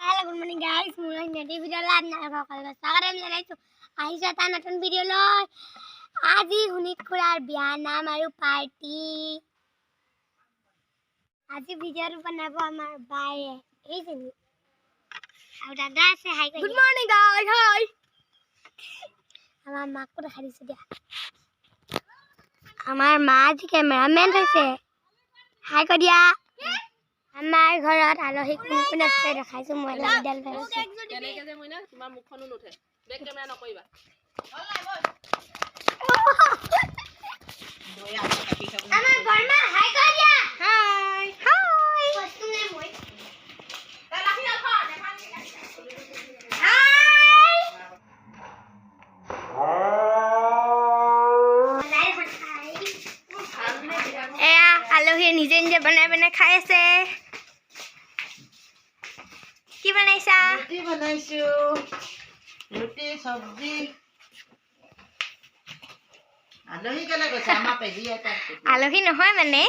Hello, good morning guys. Mulai nanti video live nak bakal sekarang mulai tu. Aisyah tan nonton video loh. Aji hunit kurar biana maru party. Aji video rupa nabo amar bae. Hey sini. Aku dada se hi. Good morning guys. Hi. Amar mak ko dekhari se dia. Amar ma ji cameraman hoise. Hi ko dia. আমাৰ ঘৰত আলহী কোন আছে দেখাইছো মই লাইডাল আছে কেনেকে যে মই না তোমাৰ মুখখনো নুঠে বেক কেমেৰা নকৰিবা আমাৰ বৰ্মা হাই কৈ দিয়া হাই হাই কষ্টুমে মই লাখি না খা দেখান হাই এয়া আলহী নিজে নিজে বনাই খাই আছে কি বনাইছা ৰুটি বনাইছো ৰুটি সবজি আলহী কেলে গৈছে আমা পেহি এটা আলহী নহয় মানে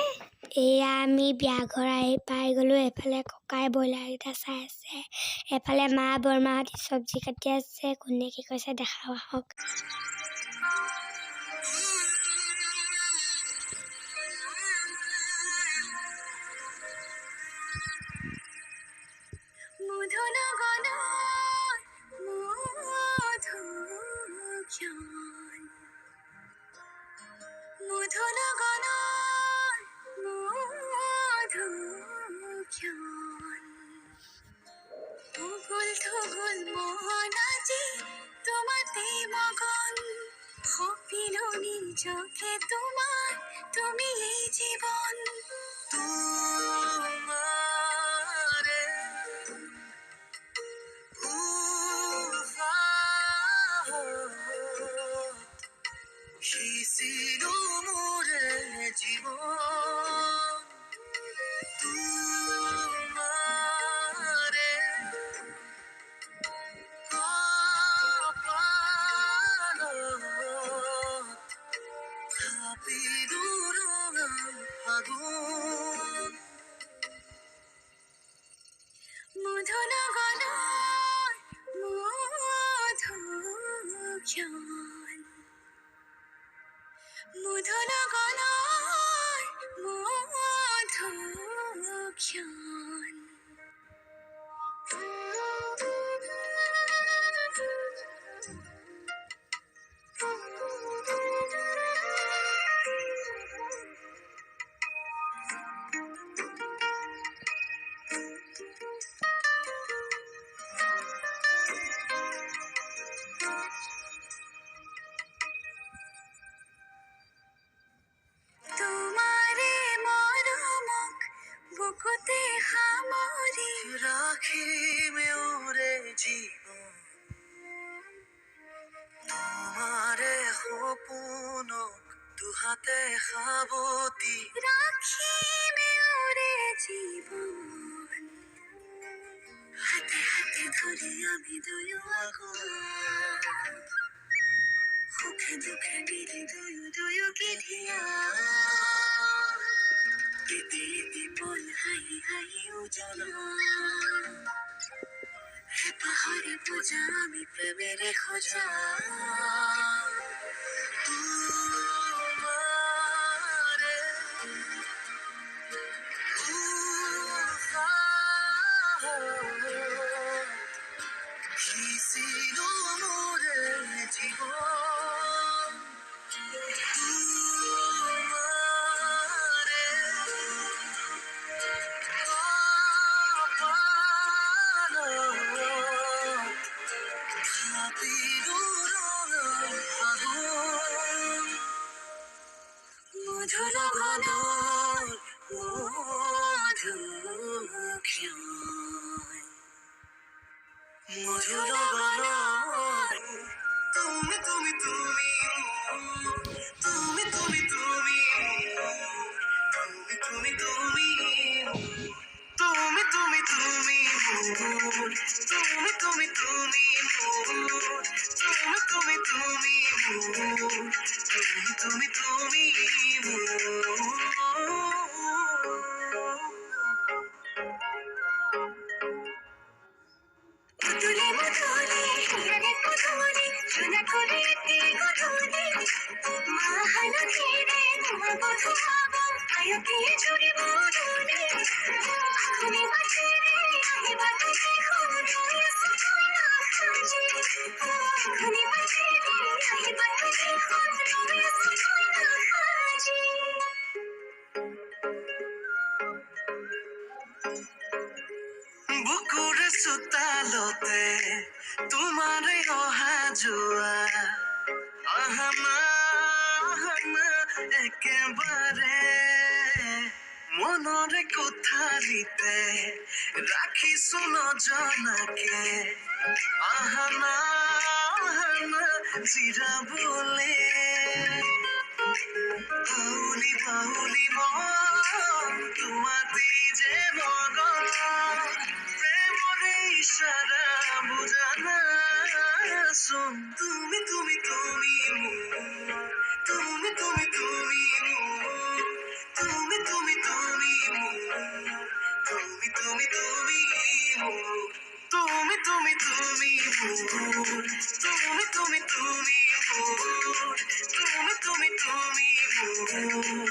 এয়া আমি বিয়া ঘৰ আহি পাই গলো এফালে ককাই বইলাৰ এটা চাই আছে এফালে মা বৰমাহতি সবজি কাটি আছে কোনে কি কৈছে দেখাও হক চোখে তোমার তুমি এই জীবন তোমারে শিশির মোরে জীবন তোমারে দুহাতে খাবতি রাখি মেরে জীবন হাতে হাতে ধরে আমি দুয়ো আগুন সুখে দুঃখে মিলে দুয়ো গিধিয়া ইতি ইতি বল হাই হাই উজালা হে পাহাড়ে পূজা আমি প্রেমের খোঁজা বুকুর সুতালতে তোমারে অহা যোৱা আহানা আহানা একেবাৰে মনৰে কোঠালিতে ৰাখিছো নজনাকে আহানা আহানা জিৰাবলে বাউলি বাউলি মন তোমাতেই যে মগন প্ৰেমৰে ইশাৰা বুজানা চোন তুমি তুমি তুমি মোৰ তুমি তুমি তুমি মোৰ তুমি তুমি তুমি মোৰ তুমি তুমি তুমি মোৰ তুমি তুমি তুমি মোৰ তুমি তুমি তুমি মোৰ তুমি তুমি তুমি মোৰ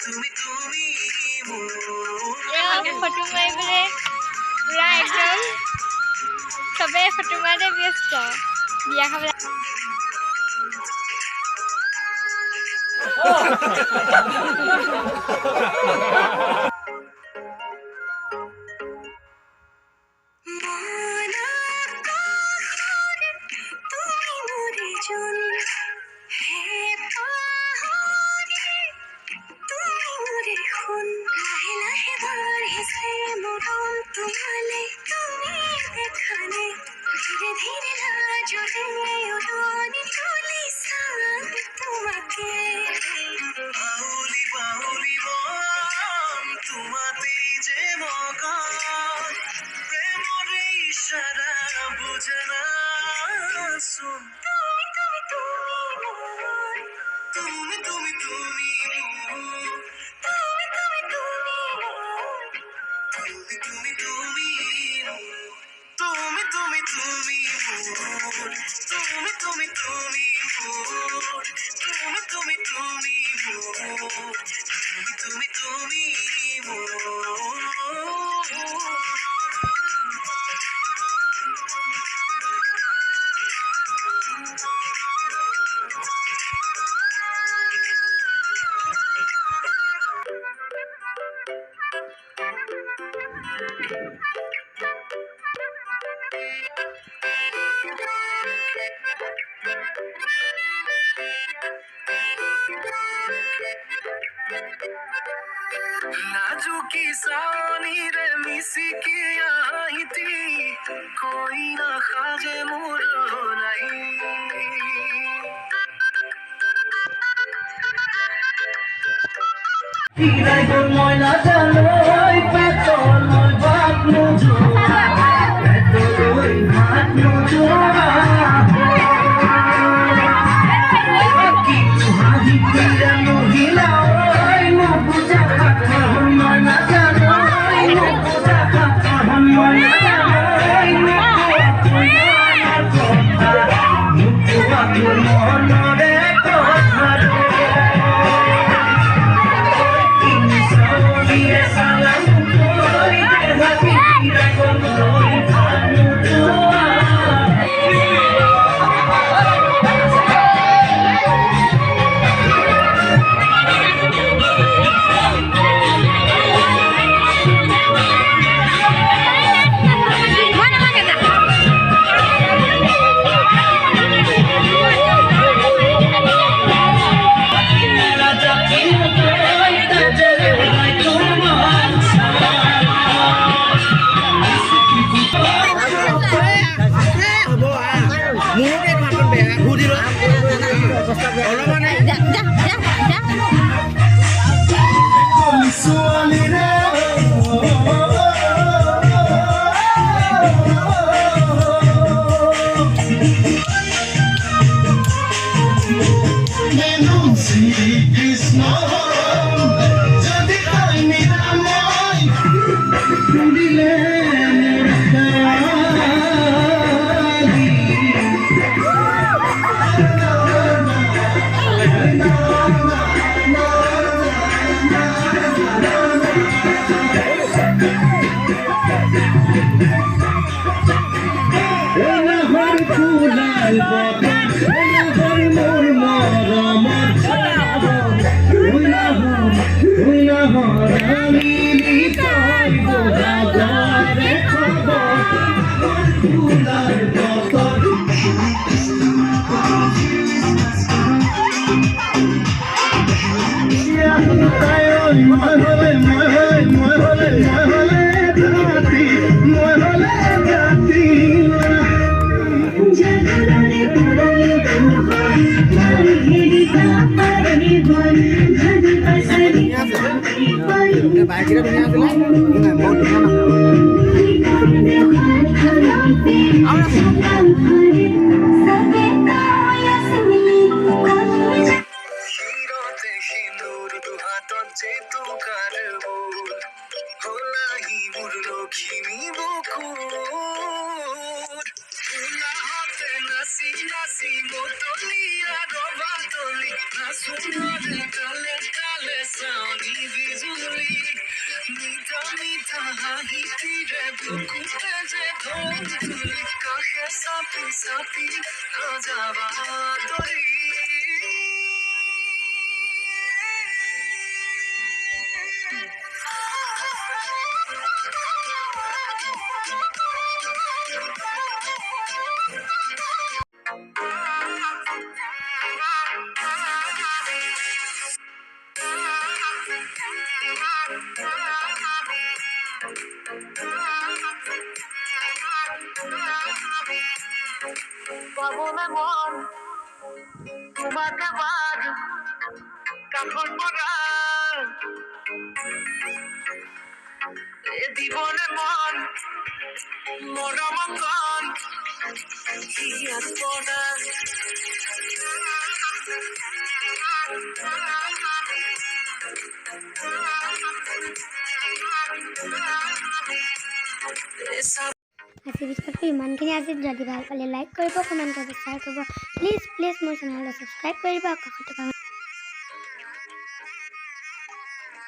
তুমি তুমি মোৰ ফটো মাৰিবলৈ পুৰা একদম চবেই ফটো মাৰোঁতে ব্যস্ত বিয়া খাবলৈ বাউলি বাউলি মন তোমাতেই যে মগন প্ৰেমৰে ইশাৰা বুজানা চোন তুমি তুমি তুমি মোৰ তুমি তুমি তুমি মোৰ তুমি তুমি তুমি মোৰ তুমি তুমি তুমি মোৰ তুমি তুমি তুমি মোৰ তুমি তুমি তুমি মোৰ নাজুকি সানিৰে মিচিকি আহিতি কৈ নাখাজে মোৰ নাই মই নাজানোই পেটৰ মই ভাত নোযোৱা পেটলৈ ভাত নোযোৱা বাইকটা ধুনীয়া আছিলে বহুত ধুনীয়া নাচে শিরতে সিঁদুর দুহাতত যে তোকার বোল হলাহি মোর লক্ষ্মী বুকুর উলাহতে নাচি নাচি মতলিয়া রবাতলি নাচুনরে কালে কালে সাউনি বিজুলি মিঠা মিঠা হাহি তীরে বুকুতে যে ঢোল তুলি কাহে সাপি সাপি যাবা তরি পাবনে মন তোমাকে বাজ কাপড় পরা এ দিবনে মন মরমকন হিয়াত পড়া আজি ভিডিঅ'টো ইমানখিনি আজি যদি ভাল পালে লাইক কৰিব কমেণ্ট কৰিব শ্বেয়াৰ কৰিব প্লিজ মোৰ চেনেলটো ছাবস্ক্ৰাইব কৰিব কাষতে